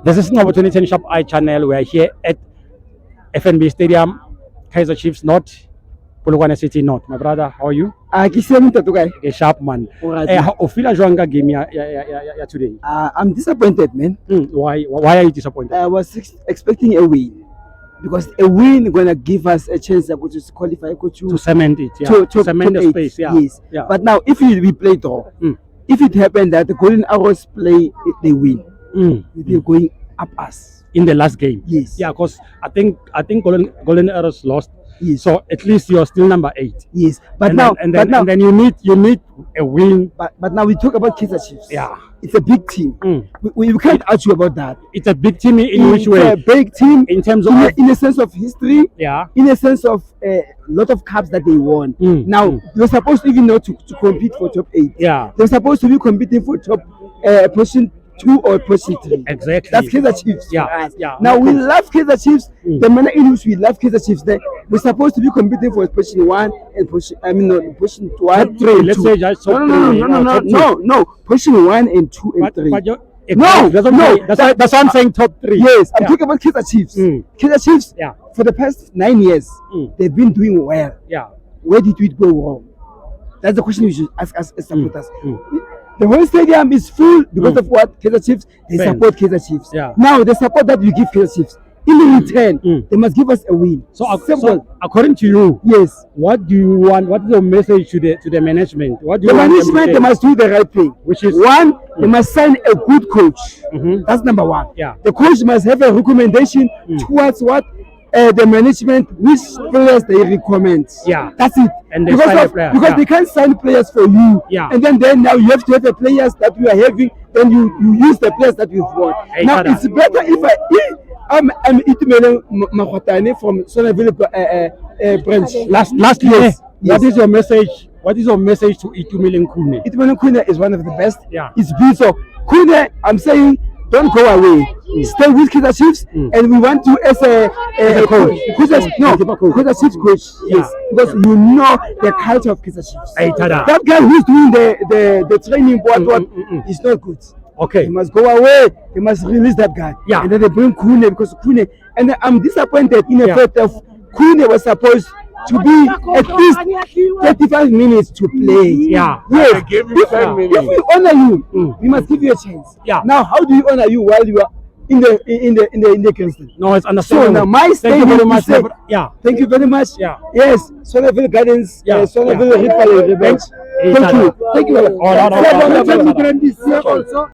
This is Novo 2010 Shop I channel. We are here at FNB Stadium, Kaizer Chiefs North, Polokwane City North. My brother, how are you? A Sharp man. How feel a game today? I'm disappointed, man. Why are you disappointed? I was expecting a win because a win gonna give us a chance to qualify to cement it, to cement the space, Yes. But now, if we play draw, if it happened that the Golden Arrows play, they win. They're going up us in the last game. Yes. Yeah, because I think Golden Arrows lost. Yes. So at least you're still number 8. Yes. But and now, then you need a win. But now we talk about Kaizer Chiefs. Yeah. It's a big team. We can't argue about that. It's a big team in which way? It's a big team in terms of in a sense of history. Yeah. In a sense of a lot of cups that they won. Now they're supposed to even know to compete for top 8. Yeah. They're supposed to be competing for top position 2 or position 3. Exactly. That's Kaizer Chiefs. Yeah. Yeah. Now we love Kaizer Chiefs. The manner in which we love Kaizer Chiefs, we're supposed to be competing for position 1 and position 2 and 3. Let's say just top no. Position 1 and 2 and 3. That's why I'm saying top 3. Yes, I'm talking about Kaizer Chiefs. Kaizer Chiefs. Yeah. For the past 9 years, they've been doing well. Yeah. Where did we go wrong? That's the question you should ask us as supporters. The whole stadium is full because of what? Kaizer Chiefs. They support Kaizer Chiefs. Yeah. Now the support that we give Kaizer Chiefs, in return, they must give us a win. So according to you, yes. What do you want? What is your message to the management? What do you the want management? They must do the right thing. Which is one, they must sign a good coach. That's number 1. Yeah. The coach must have a recommendation towards what the management, which players they recommend. Yeah. That's it. And because they can't sign players for you. Yeah. And then now you have to have the players that you are having. Then you use the players that you've won. Now it's better if I'm Itumele Makhotane from Sonneville branch. Lastly, yes. What is your message? What is your message to Itumele Nkune? Itumele Nkune is one of the best. Yeah. It's beautiful. Kune, I'm saying, don't go away. Stay with Kaizer Chiefs, and we want you as a coach. Kaizer Chiefs coach. Yes, because you know the culture of Kaizer Chiefs. That guy who's doing the training board is not good. Okay, he must go away. He must release that guy. Yeah, and then they bring Kune because Kune. And I'm disappointed in the fact of Kune was supposed to be at least 35 minutes to play. Yeah. Yes. If we honor you, we must give you a chance. Yeah. Now, how do you honor you while you are in the Kingston? No, it's understandable. So now my statement very much. Yeah. Thank you very much. Yeah. Yes. Sonneville Gardens. Yeah. Sonneville Revenge. Thank you. Thank you. All right.